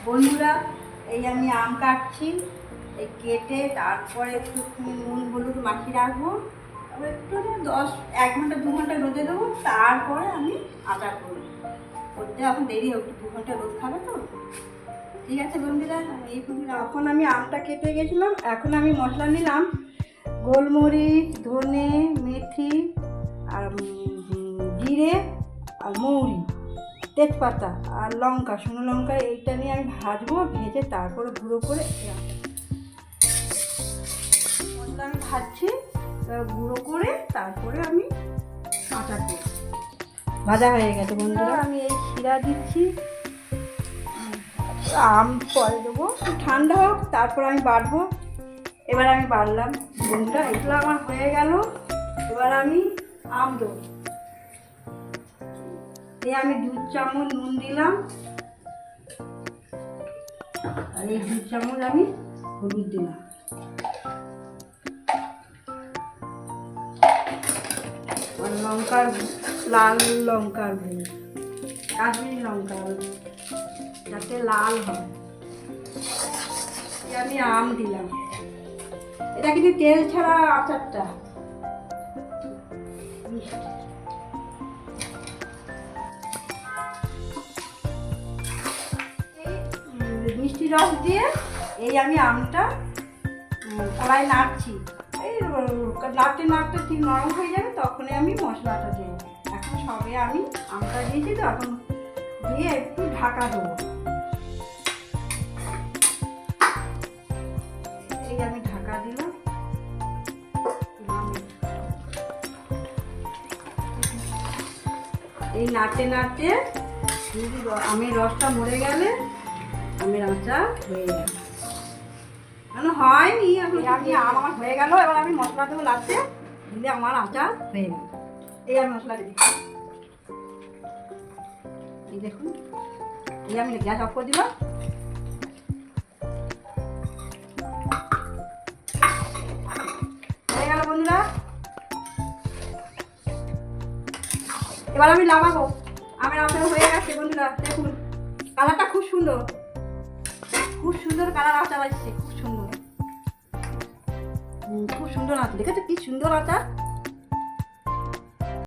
বন্ধুরা, এই আমি আম কাটছি, এই কেটে তারপরে একটু নুন হলুদ মাখিয়ে রাখবো, তারপর একটু 1 ঘন্টা 2 ঘন্টা রোদে দেবো, তারপরে আমি আটা করবো। করতে এখন দেরি হোক, 2 ঘন্টা রোদ খাবে তো। ঠিক আছে বন্ধুরা, এখন আমি আমটা কেটে গেছিলাম। এখন আমি মশলা নিলাম গোলমরিচ, ধনে, মেথি আর জিরে আর মৌরি, তেজপাতা আর লঙ্কা, শুকনো লঙ্কা, এইটা নিয়ে আমি ভাজবো। ভেজে তারপরে গুঁড়ো করে মশলা আমি ভাজছি, গুঁড়ো করে তারপরে আমি আটা করব। ভাজা হয়ে গেছে বন্ধুরা, আমি এই শিরা দিচ্ছি। আম পরে দেবো, ঠান্ডা হোক, তারপর আমি বাড়বো। এবার আমি বাড়লাম বন্ধুরা, এগুলো আমার হয়ে গেল। এবার আমি আম দেবো। এই আমি 2 চামচ নুন দিলাম, আর এই 2 চামচ আমি হলুদ দিলাম। আর লঙ্কার, লাল লঙ্কার গুঁড়ো, কাশ্মীরি লঙ্কা, যাতে লাল হয়। আমি আম দিলাম। এটা কিন্তু তেল ছাড়া আচারটা, মিষ্টি রস দিয়ে এই আমি আমটা কড়াই নাড়ছি। এই নাড়তে নাড়তে ঠিক নরম হয়ে যাবে, তখনই আমি মশলাটা দিই। এখন সবে আমি আমটা দিয়েছি তো, এখন দিয়ে একটু ঢাকা দেবো। এই আমি ঢাকা দিলাম। এই নাড়তে নাড়তে আমের রসটা মরে গেলে আমের আচার হয়ে যাবে। কেন হয়নি, আমি আম আমার হয়ে গেল। এবার আমি মশলা দেবো লাস্টে, দিলে আমার আচার হয়ে গেল। এই আমি মশলা দিই, এই দেখুন। এই আমি গ্যাস অফ করে দিলাম। হয়ে গেল বন্ধুরা। এবার আমি নামাবো। আমের আচার হয়ে গেছে বন্ধুরা, দেখুন কালারটা খুব সুন্দর, খুব সুন্দর কালার আচার আসছে, খুব সুন্দর, খুব সুন্দর আচার। দেখেছো কি সুন্দর আচার।